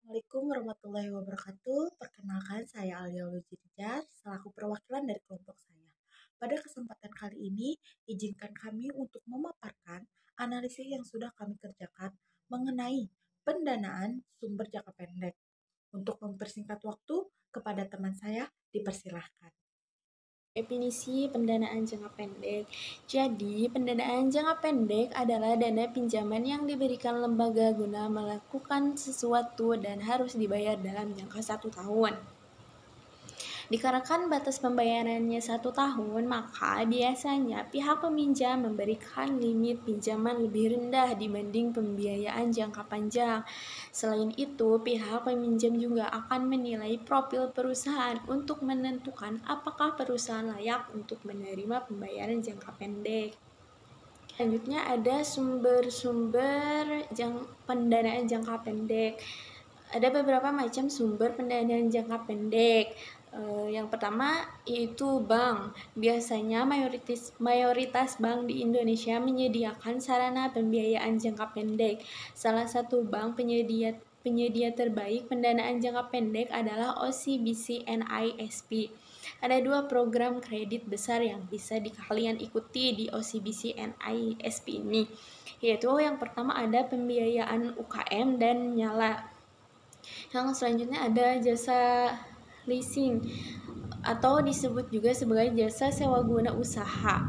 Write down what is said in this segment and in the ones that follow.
Assalamualaikum warahmatullahi wabarakatuh. Perkenalkan, saya Alia Lujidjar, selaku perwakilan dari kelompok saya. Pada kesempatan kali ini, izinkan kami untuk memaparkan analisis yang sudah kami kerjakan mengenai pendanaan sumber jangka pendek. Untuk mempersingkat waktu, kepada teman saya, dipersilahkan. Definisi pendanaan jangka pendek. Jadi, pendanaan jangka pendek adalah dana pinjaman yang diberikan lembaga guna melakukan sesuatu dan harus dibayar dalam jangka 1 tahun. Dikarenakan batas pembayarannya 1 tahun, maka biasanya pihak peminjam memberikan limit pinjaman lebih rendah dibanding pembiayaan jangka panjang. Selain itu, pihak peminjam juga akan menilai profil perusahaan untuk menentukan apakah perusahaan layak untuk menerima pembayaran jangka pendek. Selanjutnya ada sumber-sumber pendanaan jangka pendek. Ada beberapa macam sumber pendanaan jangka pendek. Yang pertama yaitu bank. Biasanya mayoritas bank di Indonesia menyediakan sarana pembiayaan jangka pendek. Salah satu bank penyedia terbaik pendanaan jangka pendek adalah OCBC NISP. Ada 2 program kredit besar yang bisa kalian ikuti di OCBC NISP ini, yaitu yang pertama ada pembiayaan UKM dan nyala. Yang selanjutnya ada jasa leasing atau disebut juga sebagai jasa sewa guna usaha.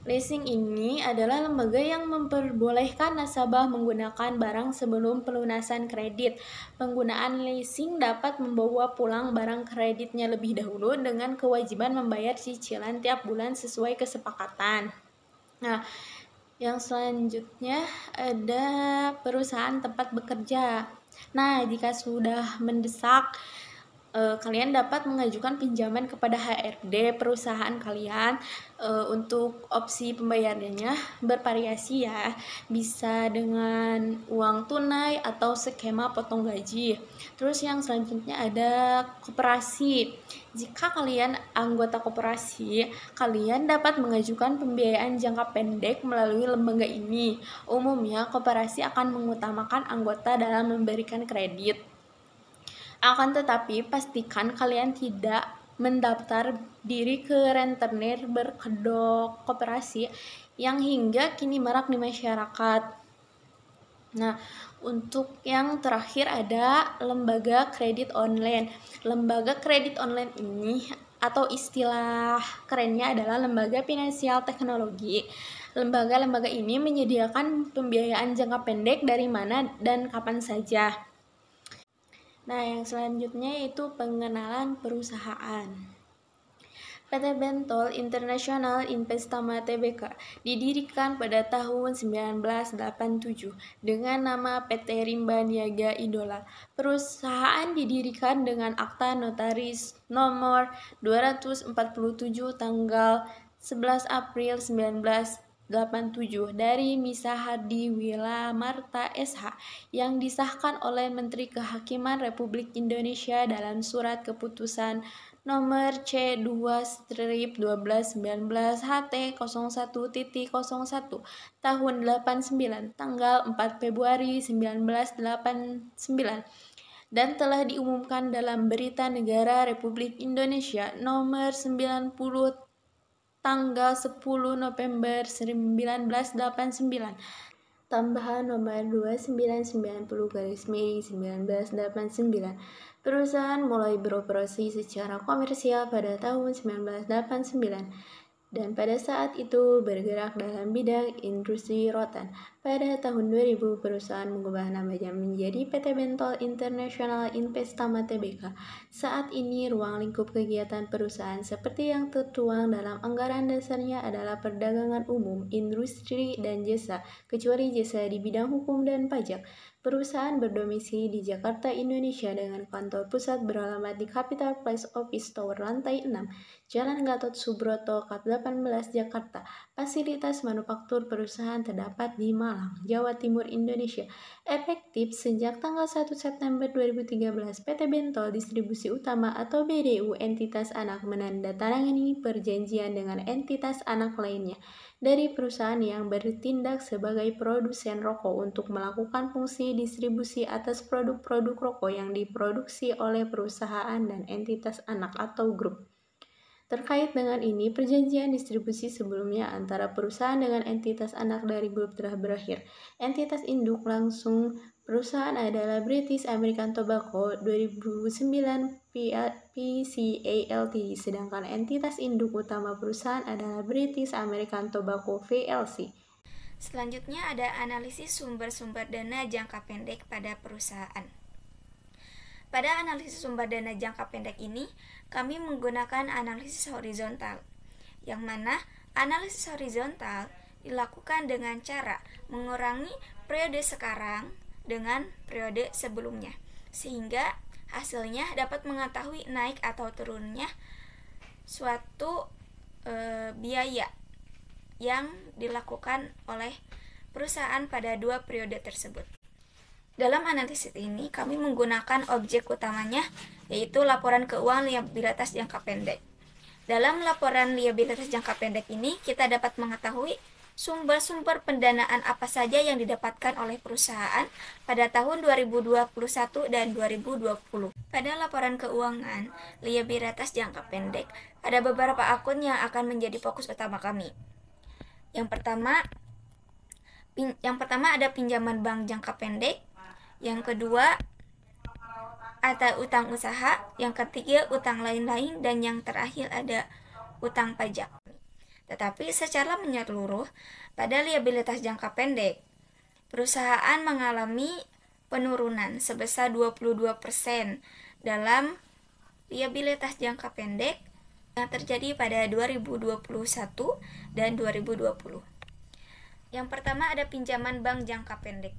Leasing ini adalah lembaga yang memperbolehkan nasabah menggunakan barang sebelum pelunasan kredit. Penggunaan leasing dapat membawa pulang barang kreditnya lebih dahulu dengan kewajiban membayar cicilan tiap bulan sesuai kesepakatan. Nah, yang selanjutnya ada perusahaan tempat bekerja. Nah, jika sudah mendesak, kalian dapat mengajukan pinjaman kepada HRD perusahaan kalian. Untuk opsi pembayarannya bervariasi ya, bisa dengan uang tunai atau skema potong gaji. Terus yang selanjutnya ada koperasi. Jika kalian anggota koperasi, kalian dapat mengajukan pembiayaan jangka pendek melalui lembaga ini. Umumnya, koperasi akan mengutamakan anggota dalam memberikan kredit. Akan tetapi, pastikan kalian tidak mendaftar diri ke rentenir berkedok koperasi yang hingga kini marak di masyarakat. Nah, untuk yang terakhir ada lembaga kredit online. Lembaga kredit online ini atau istilah kerennya adalah lembaga finansial teknologi. Lembaga-lembaga ini menyediakan pembiayaan jangka pendek dari mana dan kapan saja. Nah, yang selanjutnya yaitu pengenalan perusahaan. PT Bentol International Investama Tbk didirikan pada tahun 1987 dengan nama PT Rimba Niaga Idola. Perusahaan didirikan dengan akta notaris nomor 247 tanggal 11 April 1987 dari Misa Hardi Wilamarta SH yang disahkan oleh Menteri Kehakiman Republik Indonesia dalam Surat Keputusan nomor C2/1219 HT01.01 tahun 89 tanggal 4 Februari 1989 dan telah diumumkan dalam Berita Negara Republik Indonesia nomor 90 tanggal 10 November 1989 tambahan nomor 2990/1989. Perusahaan mulai beroperasi secara komersial pada tahun 1989 dan pada saat itu bergerak dalam bidang industri rotan. Pada tahun 2000, perusahaan mengubah namanya menjadi PT Bentol International Investama Tbk. Saat ini, ruang lingkup kegiatan perusahaan seperti yang tertuang dalam anggaran dasarnya adalah perdagangan umum, industri, dan jasa, kecuali jasa di bidang hukum dan pajak. Perusahaan berdomisili di Jakarta, Indonesia dengan kantor pusat beralamat di Capital Place Office Tower lantai 6, Jalan Gatot Subroto, Kat 18, Jakarta. Fasilitas manufaktur perusahaan terdapat di Malang, Jawa Timur, Indonesia. Efektif sejak tanggal 1 September 2013, PT Bentol Distribusi Utama atau BDU entitas anak menandatangani perjanjian dengan entitas anak lainnya dari perusahaan yang bertindak sebagai produsen rokok untuk melakukan fungsi distribusi atas produk-produk rokok yang diproduksi oleh perusahaan dan entitas anak atau grup. Terkait dengan ini, perjanjian distribusi sebelumnya antara perusahaan dengan entitas anak dari grup telah berakhir. Entitas induk langsung perusahaan adalah British American Tobacco 2009 PCALT, sedangkan entitas induk utama perusahaan adalah British American Tobacco PLC. Selanjutnya ada analisis sumber-sumber dana jangka pendek pada perusahaan. Pada analisis sumber dana jangka pendek ini, kami menggunakan analisis horizontal, yang mana analisis horizontal dilakukan dengan cara mengurangi periode sekarang dengan periode sebelumnya, sehingga hasilnya dapat mengetahui naik atau turunnya suatu biaya yang dilakukan oleh perusahaan pada dua periode tersebut. Dalam analisis ini, kami menggunakan objek utamanya, yaitu laporan keuangan liabilitas jangka pendek. Dalam laporan liabilitas jangka pendek ini, kita dapat mengetahui sumber-sumber pendanaan apa saja yang didapatkan oleh perusahaan pada tahun 2021 dan 2020. Pada laporan keuangan liabilitas jangka pendek, ada beberapa akun yang akan menjadi fokus utama kami. Yang pertama ada pinjaman bank jangka pendek, yang kedua ada utang usaha, yang ketiga utang lain-lain, dan yang terakhir ada utang pajak. Tetapi secara menyeluruh, pada liabilitas jangka pendek, perusahaan mengalami penurunan sebesar 22% dalam liabilitas jangka pendek yang terjadi pada 2021 dan 2020. Yang pertama ada pinjaman bank jangka pendek.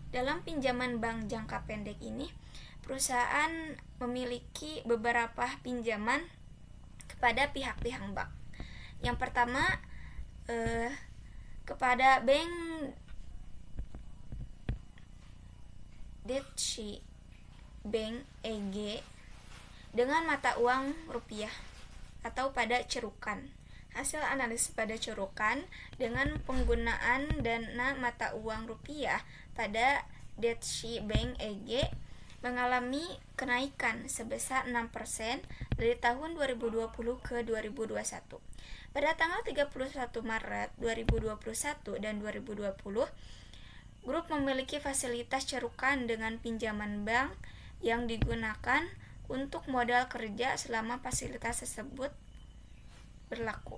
Dalam pinjaman bank jangka pendek ini, perusahaan memiliki beberapa pinjaman kepada pihak-pihak bank. Yang pertama kepada Bank Deutsche Bank AG dengan mata uang rupiah atau pada cerukan. Hasil analisis pada cerukan dengan penggunaan dana mata uang rupiah pada Deutsche Bank AG mengalami kenaikan sebesar 6% dari tahun 2020 ke 2021. Pada tanggal 31 Maret 2021 dan 2020, grup memiliki fasilitas cerukan dengan pinjaman bank yang digunakan untuk modal kerja selama fasilitas tersebut berlaku.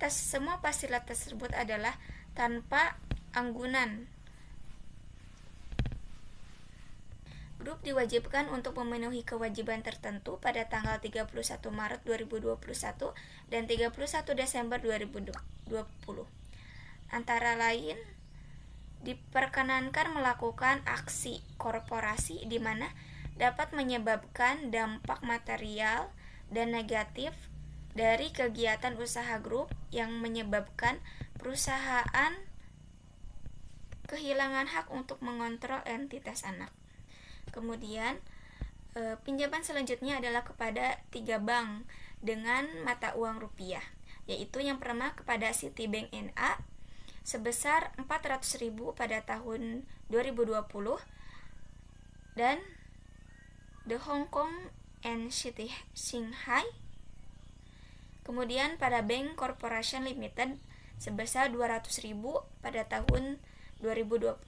Semua fasilitas tersebut adalah tanpa anggunan. Grup diwajibkan untuk memenuhi kewajiban tertentu pada tanggal 31 Maret 2021 dan 31 Desember 2020. Antara lain, diperkenankan melakukan aksi korporasi di mana dapat menyebabkan dampak material dan negatif dari kegiatan usaha grup yang menyebabkan perusahaan kehilangan hak untuk mengontrol entitas anak. Kemudian pinjaman selanjutnya adalah kepada 3 bank dengan mata uang rupiah, yaitu yang pertama kepada Citibank NA sebesar 400.000 pada tahun 2020 dan The Hong Kong and City Shanghai. Kemudian pada Bank Corporation Limited sebesar 200.000 pada tahun 2020.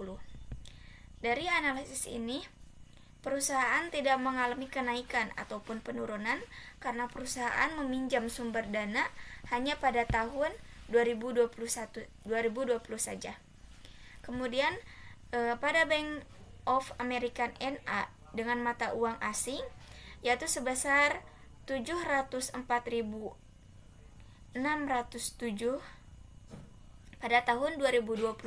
Dari analisis ini, perusahaan tidak mengalami kenaikan ataupun penurunan karena perusahaan meminjam sumber dana hanya pada tahun 2020 saja. Kemudian pada Bank of American NA dengan mata uang asing yaitu sebesar 704.607 pada tahun 2021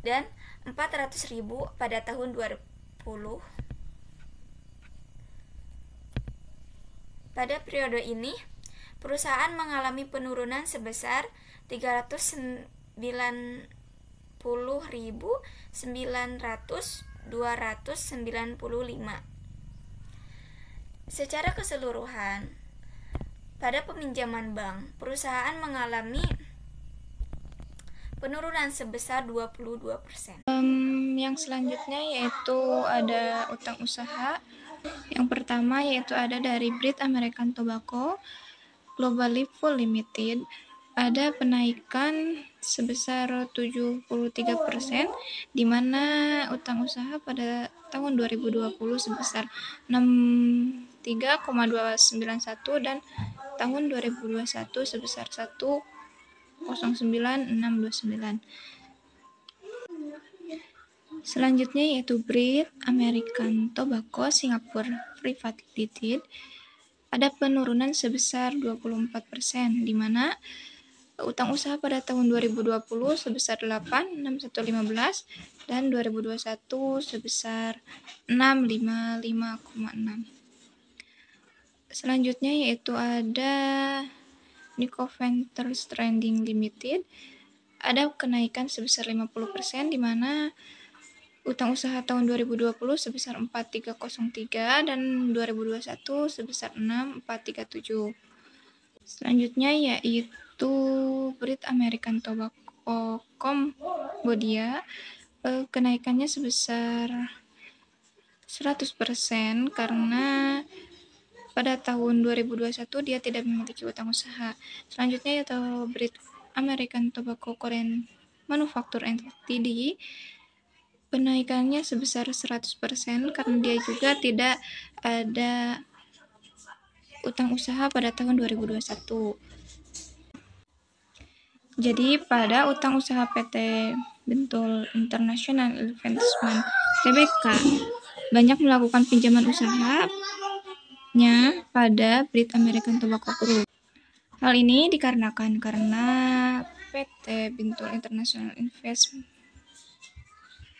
dan 400.000 pada tahun 2020. Pada periode ini, perusahaan mengalami penurunan sebesar 390.295. Secara keseluruhan, pada peminjaman bank, perusahaan mengalami penurunan sebesar 22%. Yang selanjutnya yaitu ada utang usaha. Yang pertama yaitu ada dari Brit American Tobacco Globally Full Limited. Ada penaikan sebesar 73%, di mana utang usaha pada tahun 2020 sebesar 63,291 dan tahun 2021 sebesar 109,629. Selanjutnya yaitu Brit American Tobacco Singapore Private Limited. Ada penurunan sebesar 24%, di mana utang usaha pada tahun 2020 sebesar 86115 dan 2021 sebesar 655,6. Selanjutnya yaitu ada Nico Ventures Trading Limited. Ada kenaikan sebesar 50%, di mana utang usaha tahun 2020 sebesar 4303 dan 2021 sebesar 6437. Selanjutnya yaitu Brit American Tobacco Cambodia. Kenaikannya sebesar 100% karena pada tahun 2021 dia tidak memiliki utang usaha. Selanjutnya yaitu Brit American Tobacco Korean Manufacture Ltd. Penaikannya sebesar 100% karena dia juga tidak ada utang usaha pada tahun 2021. Jadi pada utang usaha PT Bentoel International Investment Tbk banyak melakukan pinjaman usahanya pada Brit American Tobacco Group. Hal ini dikarenakan karena PT Bentoel International Investment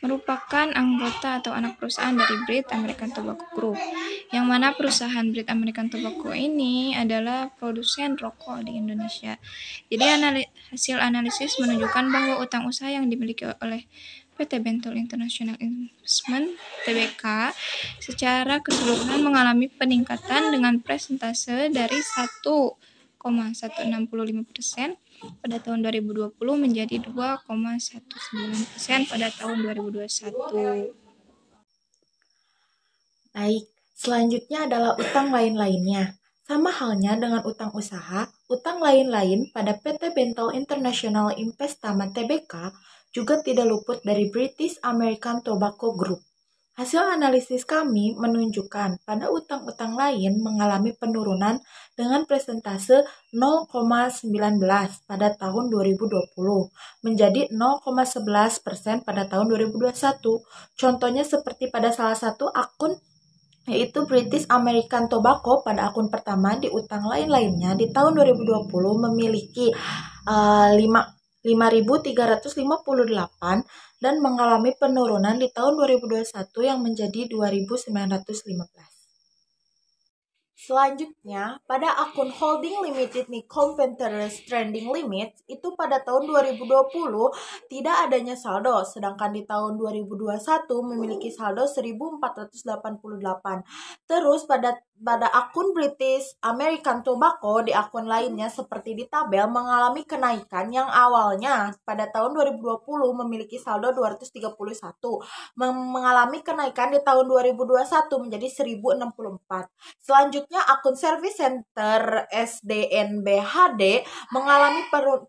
merupakan anggota atau anak perusahaan dari Brit American Tobacco Group, yang mana perusahaan Brit American Tobacco ini adalah produsen rokok di Indonesia. Jadi hasil analisis menunjukkan bahwa utang usaha yang dimiliki oleh PT Bentoel International Investment Tbk secara keseluruhan mengalami peningkatan dengan persentase dari 1,165% pada tahun 2020 menjadi 2,19% pada tahun 2021. Baik, selanjutnya adalah utang lain-lainnya. Sama halnya dengan utang usaha, utang lain-lain pada PT Bentoel International Investment Tbk juga tidak luput dari British American Tobacco Group. Hasil analisis kami menunjukkan pada utang-utang lain mengalami penurunan dengan persentase 0,19 pada tahun 2020 menjadi 0,11% pada tahun 2021. Contohnya seperti pada salah satu akun yaitu British American Tobacco pada akun pertama di utang lain-lainnya di tahun 2020 memiliki 5.358 dan mengalami penurunan di tahun 2021 yang menjadi 2.915. Selanjutnya, pada akun Holding Limited Nikon Ventures Trading Limit, itu pada tahun 2020 tidak adanya saldo, sedangkan di tahun 2021 memiliki saldo 1.488. Terus pada akun British American Tobacco di akun lainnya seperti di tabel mengalami kenaikan yang awalnya pada tahun 2020 memiliki saldo 231, mengalami kenaikan di tahun 2021 menjadi 1.064. Selanjutnya akun Service Center SDNBHD mengalami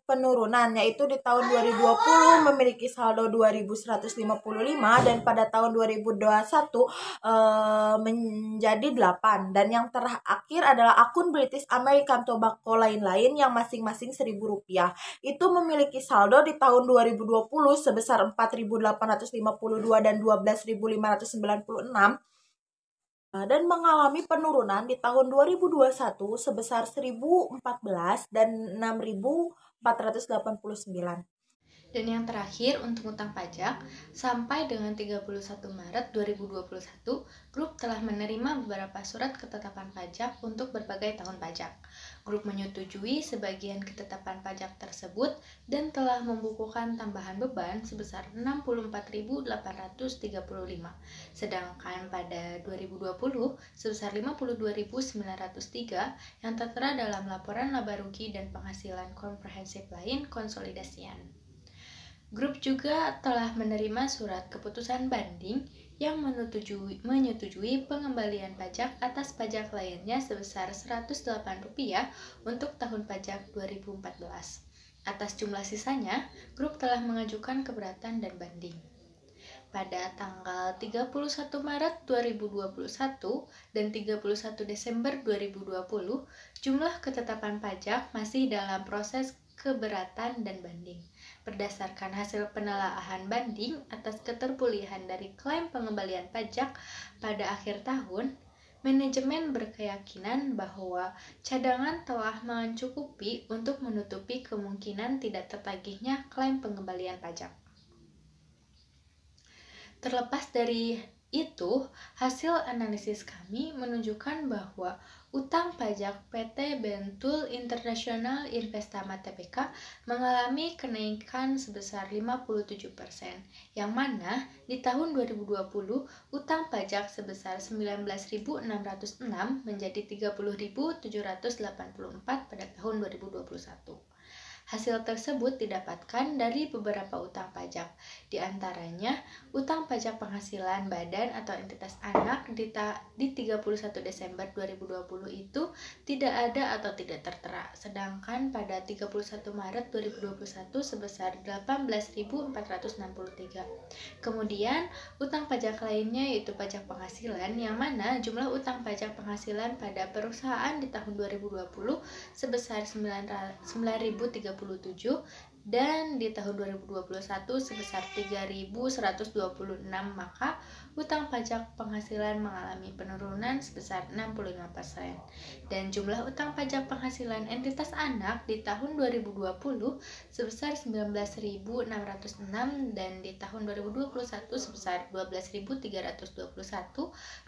penurunan, yaitu di tahun 2020 memiliki saldo 2.155 dan pada tahun 2021 menjadi 8. Dan yang terakhir adalah akun British American Tobacco lain-lain yang masing-masing Rp1.000. Itu memiliki saldo di tahun 2020 sebesar 4.852 dan 12.596. Dan mengalami penurunan di tahun 2021 sebesar 1.014 dan 6.489. Dan yang terakhir untuk utang pajak, sampai dengan 31 Maret 2021, grup telah menerima beberapa surat ketetapan pajak untuk berbagai tahun pajak. Grup menyetujui sebagian ketetapan pajak tersebut dan telah membukukan tambahan beban sebesar 64.835. Sedangkan pada 2020 sebesar 52.903 yang tertera dalam laporan laba rugi dan penghasilan komprehensif lain konsolidasian. Grup juga telah menerima surat keputusan banding yang menyetujui pengembalian pajak atas pajak lainnya sebesar Rp108 untuk tahun pajak 2014. Atas jumlah sisanya, grup telah mengajukan keberatan dan banding. Pada tanggal 31 Maret 2021 dan 31 Desember 2020, jumlah ketetapan pajak masih dalam proses keberatan dan banding. Berdasarkan hasil penelaahan banding atas keterpulihan dari klaim pengembalian pajak pada akhir tahun, manajemen berkeyakinan bahwa cadangan telah mencukupi untuk menutupi kemungkinan tidak tertagihnya klaim pengembalian pajak. Terlepas dari itu, hasil analisis kami menunjukkan bahwa utang pajak PT Bentul International Investama Tbk mengalami kenaikan sebesar 57%, yang mana di tahun 2020 utang pajak sebesar 19.606 menjadi 30.784 pada tahun 2021. Hasil tersebut didapatkan dari beberapa utang pajak, di antaranya utang pajak penghasilan badan atau entitas anak di 31 Desember 2020 itu tidak ada atau tidak tertera, sedangkan pada 31 Maret 2021 sebesar 18.463. Kemudian, utang pajak lainnya yaitu pajak penghasilan, yang mana jumlah utang pajak penghasilan pada perusahaan di tahun 2020 sebesar 9.037 dan di tahun 2021 sebesar 3.126, maka utang pajak penghasilan mengalami penurunan sebesar 65%. Dan jumlah utang pajak penghasilan entitas anak di tahun 2020 sebesar 19.606 dan di tahun 2021 sebesar 12.321,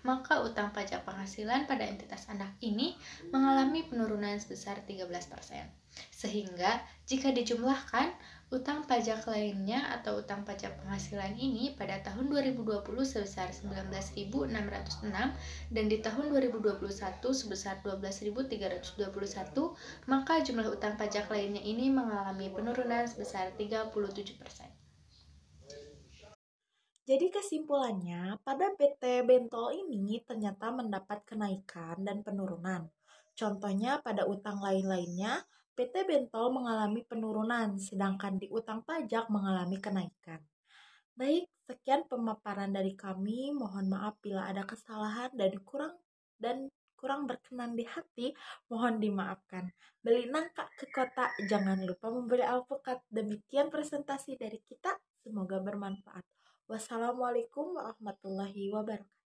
maka utang pajak penghasilan pada entitas anak ini mengalami penurunan sebesar 13%. Sehingga jika dijumlahkan, utang pajak lainnya atau utang pajak penghasilan ini pada tahun 2020 sebesar 19.606 dan di tahun 2021 sebesar 12.321, maka jumlah utang pajak lainnya ini mengalami penurunan sebesar 37%. Jadi kesimpulannya, pada PT Bentol ini ternyata mendapat kenaikan dan penurunan. Contohnya pada utang lain-lainnya, PT Bentol mengalami penurunan, sedangkan di utang pajak mengalami kenaikan. Baik, sekian pemaparan dari kami. Mohon maaf bila ada kesalahan dan kurang berkenan di hati, mohon dimaafkan. Beli nangka ke kota, jangan lupa membeli alpukat. Demikian presentasi dari kita, semoga bermanfaat. Wassalamualaikum warahmatullahi wabarakatuh.